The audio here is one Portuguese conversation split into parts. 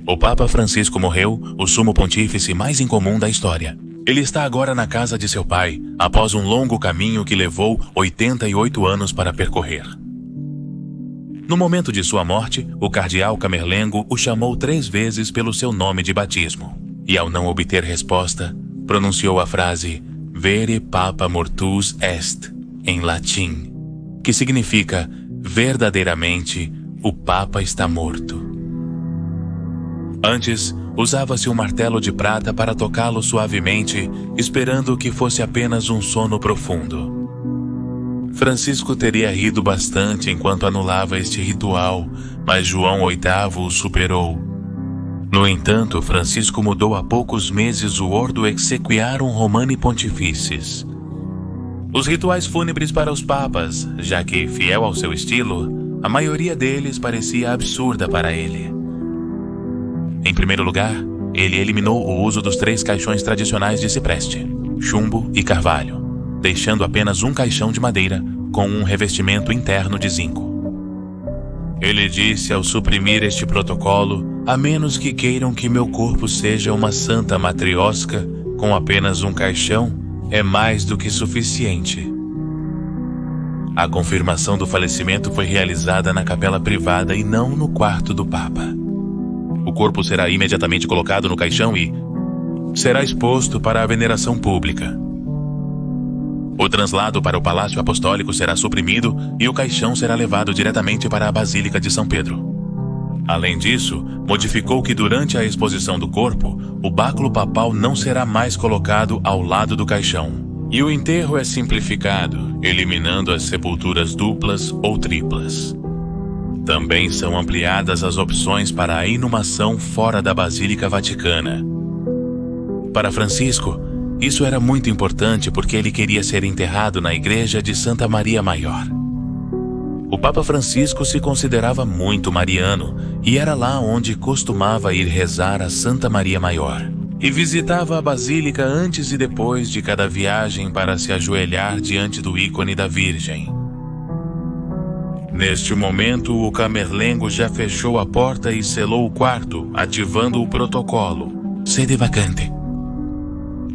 O Papa Francisco morreu, o sumo pontífice mais incomum da história. Ele está agora na casa de seu pai, após um longo caminho que levou 88 anos para percorrer. No momento de sua morte, o cardeal Camerlengo o chamou 3 vezes pelo seu nome de batismo, e ao não obter resposta, pronunciou a frase Vere Papa Mortuus Est, em latim, que significa, verdadeiramente, o Papa está morto. Antes, usava-se um martelo de prata para tocá-lo suavemente, esperando que fosse apenas um sono profundo. Francisco teria rido bastante enquanto anulava este ritual, mas João VIII o superou. No entanto, Francisco mudou há poucos meses o Ordo Exequiarum Romani Pontificis. Os rituais fúnebres para os papas, já que, fiel ao seu estilo, a maioria deles parecia absurda para ele. Em primeiro lugar, ele eliminou o uso dos 3 caixões tradicionais de cipreste, chumbo e carvalho, deixando apenas um caixão de madeira com um revestimento interno de zinco. Ele disse ao suprimir este protocolo, a menos que queiram que meu corpo seja uma santa matriosca, com apenas um caixão, é mais do que suficiente. A confirmação do falecimento foi realizada na capela privada e não no quarto do Papa. O corpo será imediatamente colocado no caixão e será exposto para a veneração pública. O translado para o Palácio Apostólico será suprimido e o caixão será levado diretamente para a Basílica de São Pedro. Além disso, modificou que durante a exposição do corpo, o báculo papal não será mais colocado ao lado do caixão. E o enterro é simplificado, eliminando as sepulturas duplas ou triplas. Também são ampliadas as opções para a inumação fora da Basílica Vaticana. Para Francisco, isso era muito importante porque ele queria ser enterrado na igreja de Santa Maria Maior. O Papa Francisco se considerava muito mariano e era lá onde costumava ir rezar a Santa Maria Maior. E visitava a Basílica antes e depois de cada viagem para se ajoelhar diante do ícone da Virgem. Neste momento, o Camerlengo já fechou a porta e selou o quarto, ativando o protocolo. Sede vacante.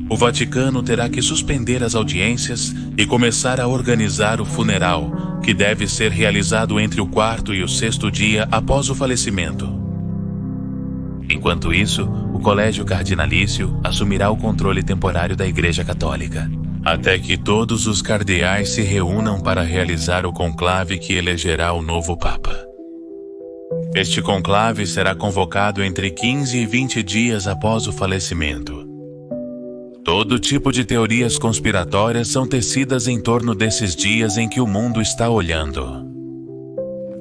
O Vaticano terá que suspender as audiências e começar a organizar o funeral, que deve ser realizado entre o 4º e o 6º dia após o falecimento. Enquanto isso, o Colégio Cardinalício assumirá o controle temporário da Igreja Católica, até que todos os cardeais se reúnam para realizar o conclave que elegerá o novo Papa. Este conclave será convocado entre 15 e 20 dias após o falecimento. Todo tipo de teorias conspiratórias são tecidas em torno desses dias em que o mundo está olhando.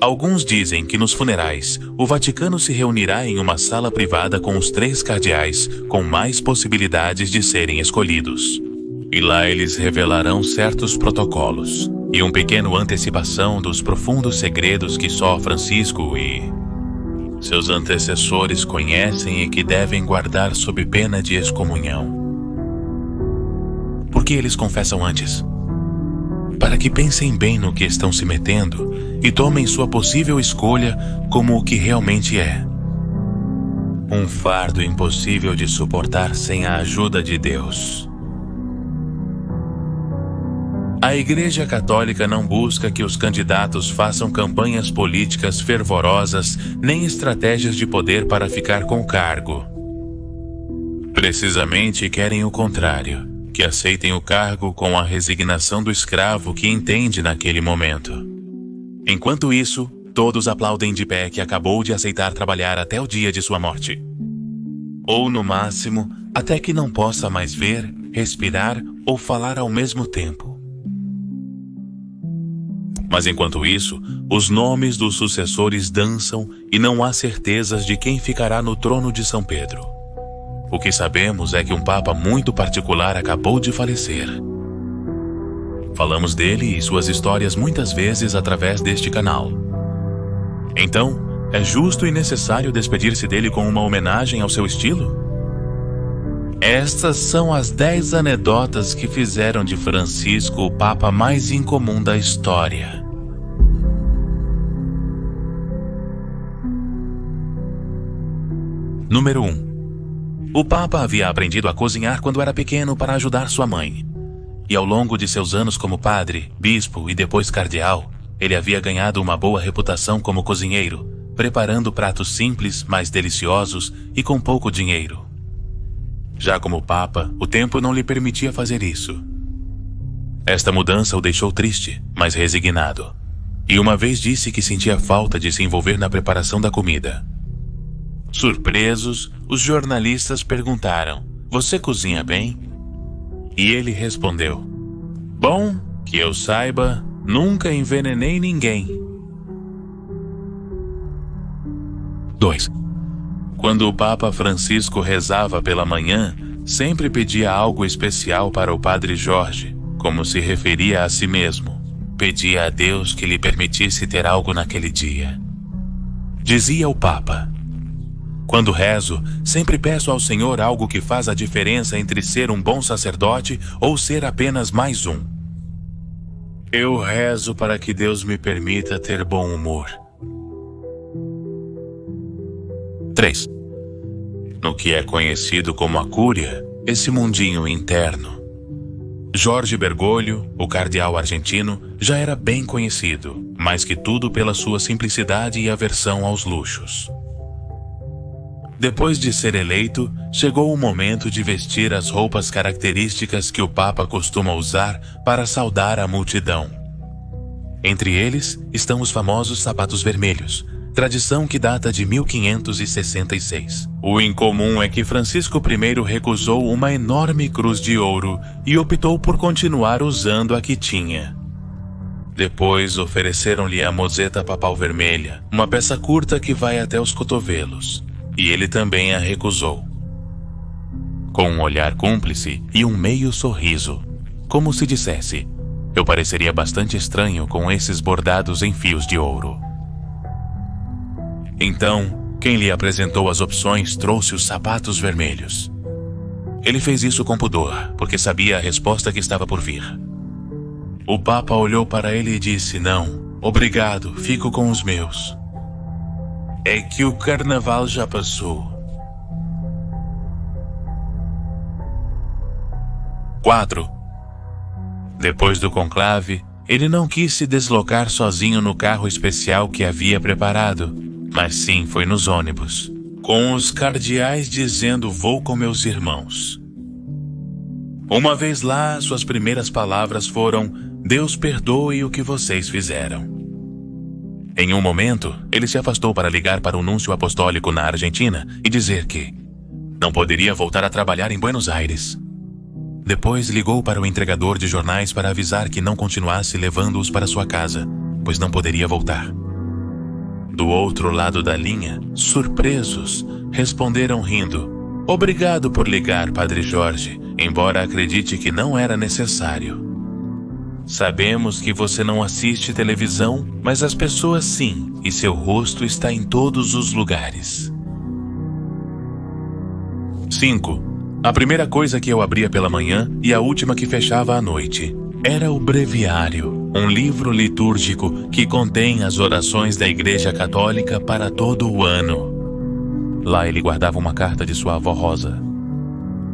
Alguns dizem que nos funerais, o Vaticano se reunirá em uma sala privada com os 3 cardeais com mais possibilidades de serem escolhidos. E lá eles revelarão certos protocolos e um pequeno antecipação dos profundos segredos que só Francisco e seus antecessores conhecem e que devem guardar sob pena de excomunhão. Por que eles confessam antes? Para que pensem bem no que estão se metendo e tomem sua possível escolha como o que realmente é. Um fardo impossível de suportar sem a ajuda de Deus. A Igreja Católica não busca que os candidatos façam campanhas políticas fervorosas nem estratégias de poder para ficar com o cargo. Precisamente querem o contrário, que aceitem o cargo com a resignação do escravo que entende naquele momento. Enquanto isso, todos aplaudem de pé que acabou de aceitar trabalhar até o dia de sua morte. Ou, no máximo, até que não possa mais ver, respirar ou falar ao mesmo tempo. Mas enquanto isso, os nomes dos sucessores dançam e não há certezas de quem ficará no trono de São Pedro. O que sabemos é que um papa muito particular acabou de falecer. Falamos dele e suas histórias muitas vezes através deste canal. Então, é justo e necessário despedir-se dele com uma homenagem ao seu estilo? Estas são as 10 anedotas que fizeram de Francisco o papa mais incomum da história. Número 1. O Papa havia aprendido a cozinhar quando era pequeno para ajudar sua mãe. E ao longo de seus anos como padre, bispo e depois cardeal, ele havia ganhado uma boa reputação como cozinheiro, preparando pratos simples, mas deliciosos e com pouco dinheiro. Já como Papa, o tempo não lhe permitia fazer isso. Esta mudança o deixou triste, mas resignado. E uma vez disse que sentia falta de se envolver na preparação da comida. Surpresos, os jornalistas perguntaram: "Você cozinha bem?" E ele respondeu: "Bom, que eu saiba, nunca envenenei ninguém." 2. Quando o Papa Francisco rezava pela manhã, sempre pedia algo especial para o Padre Jorge, como se referia a si mesmo. Pedia a Deus que lhe permitisse ter algo naquele dia. Dizia o Papa: "Quando rezo, sempre peço ao Senhor algo que faz a diferença entre ser um bom sacerdote ou ser apenas mais um. Eu rezo para que Deus me permita ter bom humor." 3. No que é conhecido como a Cúria, esse mundinho interno, Jorge Bergoglio, o cardeal argentino, já era bem conhecido, mais que tudo pela sua simplicidade e aversão aos luxos. Depois de ser eleito, chegou o momento de vestir as roupas características que o Papa costuma usar para saudar a multidão. Entre eles estão os famosos sapatos vermelhos, tradição que data de 1566. O incomum é que Francisco I recusou uma enorme cruz de ouro e optou por continuar usando a que tinha. Depois ofereceram-lhe a mozeta papal vermelha, uma peça curta que vai até os cotovelos, e ele também a recusou. Com um olhar cúmplice e um meio sorriso, como se dissesse: "Eu pareceria bastante estranho com esses bordados em fios de ouro." Então, quem lhe apresentou as opções trouxe os sapatos vermelhos. Ele fez isso com pudor, porque sabia a resposta que estava por vir. O Papa olhou para ele e disse: "Não, obrigado, fico com os meus. É que o carnaval já passou." 4. Depois do conclave, ele não quis se deslocar sozinho no carro especial que havia preparado, mas sim foi nos ônibus, com os cardeais dizendo: "Vou com meus irmãos." Uma vez lá, suas primeiras palavras foram: "Deus perdoe o que vocês fizeram." Em um momento, ele se afastou para ligar para o núncio apostólico na Argentina e dizer que não poderia voltar a trabalhar em Buenos Aires. Depois ligou para o entregador de jornais para avisar que não continuasse levando-os para sua casa, pois não poderia voltar. Do outro lado da linha, surpresos, responderam rindo: "Obrigado por ligar, Padre Jorge, embora acredite que não era necessário. Sabemos que você não assiste televisão, mas as pessoas sim, e seu rosto está em todos os lugares." 5. A primeira coisa que eu abria pela manhã e a última que fechava à noite era o breviário, um livro litúrgico que contém as orações da Igreja Católica para todo o ano. Lá ele guardava uma carta de sua avó Rosa.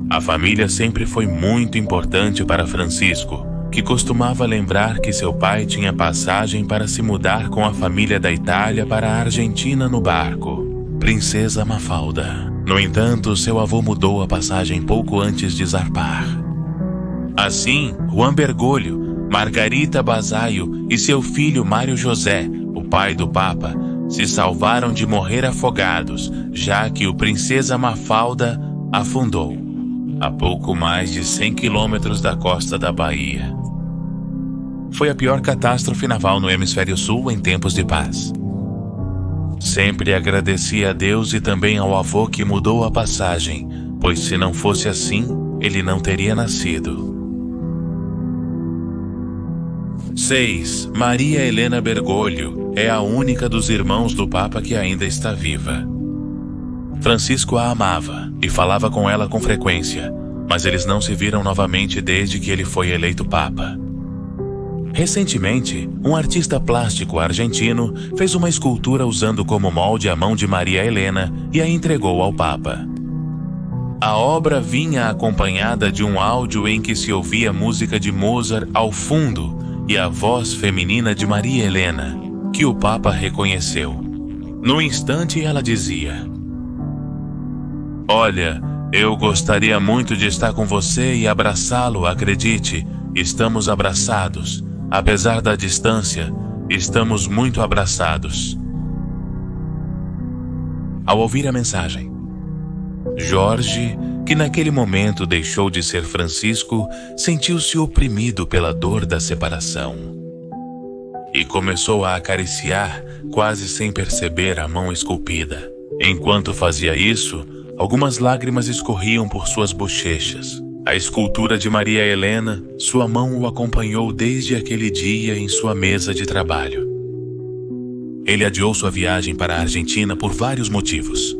A família sempre foi muito importante para Francisco, que costumava lembrar que seu pai tinha passagem para se mudar com a família da Itália para a Argentina no barco Princesa Mafalda. No entanto, seu avô mudou a passagem pouco antes de zarpar. Assim, Juan Bergoglio, Margarita Basaio e seu filho Mário José, o pai do Papa, se salvaram de morrer afogados, já que o Princesa Mafalda afundou a pouco mais de 100 quilômetros da costa da Bahia. Foi a pior catástrofe naval no Hemisfério Sul em tempos de paz. Sempre agradeci a Deus e também ao avô que mudou a passagem, pois se não fosse assim, ele não teria nascido. 6. Maria Helena Bergoglio é a única dos irmãos do Papa que ainda está viva. Francisco a amava e falava com ela com frequência, mas eles não se viram novamente desde que ele foi eleito Papa. Recentemente, um artista plástico argentino fez uma escultura usando como molde a mão de Maria Helena e a entregou ao Papa. A obra vinha acompanhada de um áudio em que se ouvia música de Mozart ao fundo e a voz feminina de Maria Helena, que o Papa reconheceu. No instante, ela dizia: "Olha, eu gostaria muito de estar com você e abraçá-lo, acredite, estamos abraçados. Apesar da distância, estamos muito abraçados." Ao ouvir a mensagem, Jorge, que naquele momento deixou de ser Francisco, sentiu-se oprimido pela dor da separação. E começou a acariciar, quase sem perceber, a mão esculpida. Enquanto fazia isso, algumas lágrimas escorriam por suas bochechas. A escultura de Maria Helena, sua mão o acompanhou desde aquele dia em sua mesa de trabalho. Ele adiou sua viagem para a Argentina por vários motivos.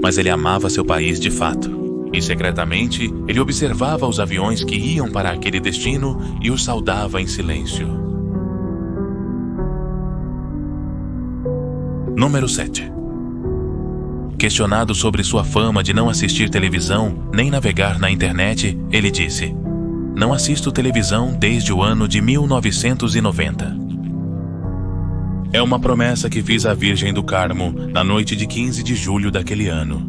Mas ele amava seu país de fato. E secretamente, ele observava os aviões que iam para aquele destino e os saudava em silêncio. Número 7. Questionado sobre sua fama de não assistir televisão nem navegar na internet, ele disse: "Não assisto televisão desde o ano de 1990. É uma promessa que fiz à Virgem do Carmo na noite de 15 de julho daquele ano."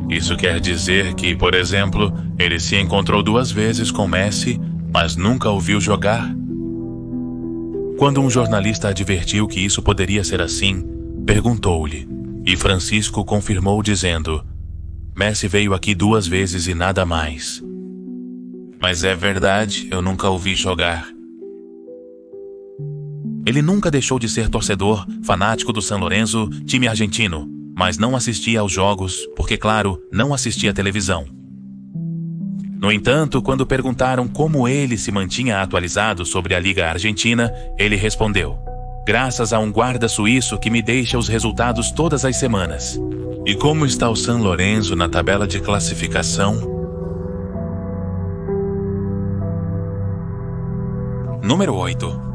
Isso quer dizer que, por exemplo, ele se encontrou 2 vezes com Messi, mas nunca o viu jogar? Quando um jornalista advertiu que isso poderia ser assim, perguntou-lhe, e Francisco confirmou dizendo: "Messi veio aqui 2 vezes e nada mais." "Mas é verdade, eu nunca o vi jogar." Ele nunca deixou de ser torcedor, fanático do San Lorenzo, time argentino, mas não assistia aos jogos porque, claro, não assistia à televisão. No entanto, quando perguntaram como ele se mantinha atualizado sobre a Liga Argentina, ele respondeu: "Graças a um guarda suíço que me deixa os resultados todas as semanas." E como está o San Lorenzo na tabela de classificação? Número 8.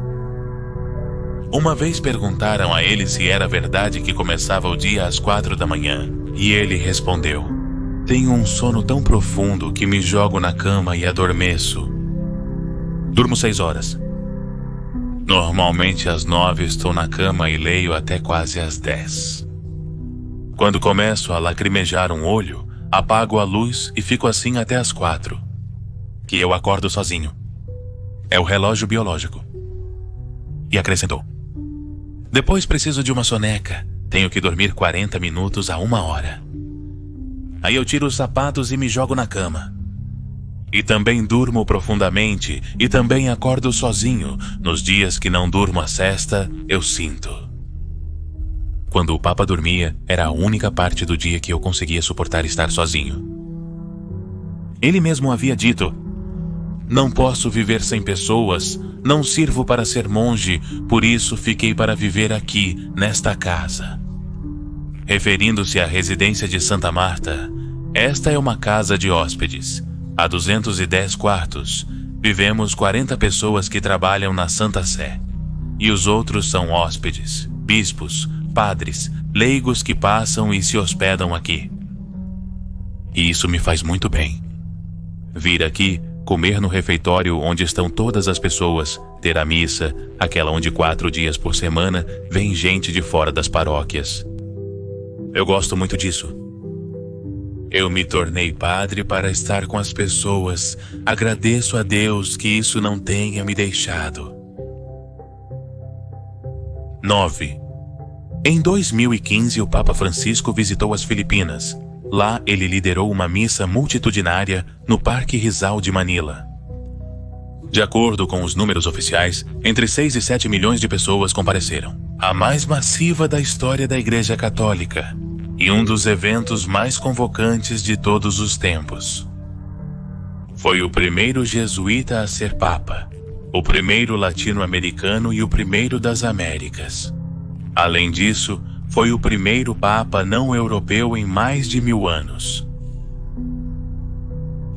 Uma vez perguntaram a ele se era verdade que começava o dia às 4 da manhã, e ele respondeu: "Tenho um sono tão profundo que me jogo na cama e adormeço. Durmo 6 horas. Normalmente às 9 estou na cama e leio até quase às 10. Quando começo a lacrimejar um olho, apago a luz e fico assim até às 4, que eu acordo sozinho. É o relógio biológico." E acrescentou: "Depois preciso de uma soneca. Tenho que dormir 40 minutos a 1 hora. Aí eu tiro os sapatos e me jogo na cama. E também durmo profundamente e também acordo sozinho. Nos dias que não durmo a sesta, eu sinto." Quando o Papa dormia, era a única parte do dia que eu conseguia suportar estar sozinho. Ele mesmo havia dito: "Não posso viver sem pessoas, não sirvo para ser monge, por isso fiquei para viver aqui, nesta casa." Referindo-se à residência de Santa Marta, esta é uma casa de hóspedes. Há 210 quartos. Vivemos 40 pessoas que trabalham na Santa Sé. E os outros são hóspedes, bispos, padres, leigos que passam e se hospedam aqui. E isso me faz muito bem. Vir aqui, comer no refeitório onde estão todas as pessoas, ter a missa, aquela onde 4 dias por semana vem gente de fora das paróquias. Eu gosto muito disso. Eu me tornei padre para estar com as pessoas. Agradeço a Deus que isso não tenha me deixado. 9. Em 2015, o Papa Francisco visitou as Filipinas. Lá, ele liderou uma missa multitudinária no Parque Rizal de Manila. De acordo com os números oficiais, entre 6 e 7 milhões de pessoas compareceram. A mais massiva da história da Igreja Católica e um dos eventos mais convocantes de todos os tempos. Foi o primeiro jesuíta a ser Papa, o primeiro latino-americano e o primeiro das Américas. Além disso, foi o primeiro Papa não europeu em mais de 1000 anos.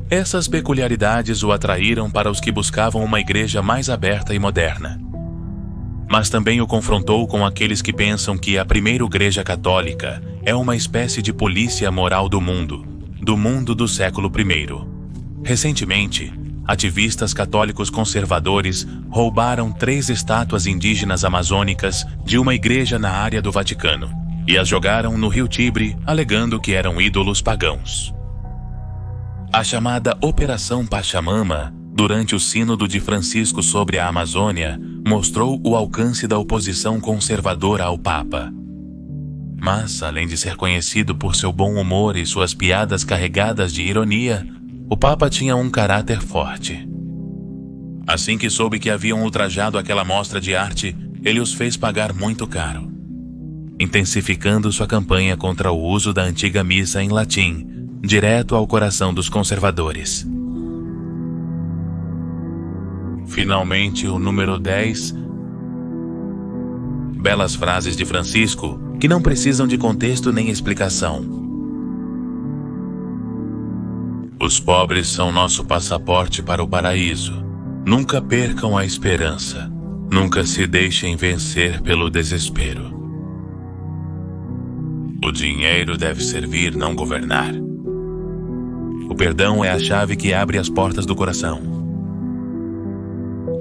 Essas peculiaridades o atraíram para os que buscavam uma igreja mais aberta e moderna. Mas também o confrontou com aqueles que pensam que a primeira igreja católica é uma espécie de polícia moral do mundo do século I. Recentemente, ativistas católicos conservadores roubaram 3 estátuas indígenas amazônicas de uma igreja na área do Vaticano e as jogaram no rio Tibre, alegando que eram ídolos pagãos. A chamada Operação Pachamama, durante o Sínodo de Francisco sobre a Amazônia, mostrou o alcance da oposição conservadora ao Papa. Mas, além de ser conhecido por seu bom humor e suas piadas carregadas de ironia, o Papa tinha um caráter forte. Assim que soube que haviam ultrajado aquela mostra de arte, ele os fez pagar muito caro, intensificando sua campanha contra o uso da antiga missa em latim, direto ao coração dos conservadores. Finalmente, o número 10. Belas frases de Francisco que não precisam de contexto nem explicação. Os pobres são nosso passaporte para o paraíso. Nunca percam a esperança. Nunca se deixem vencer pelo desespero. O dinheiro deve servir, não governar. O perdão é a chave que abre as portas do coração.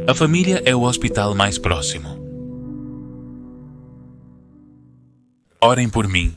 A família é o hospital mais próximo. Orem por mim.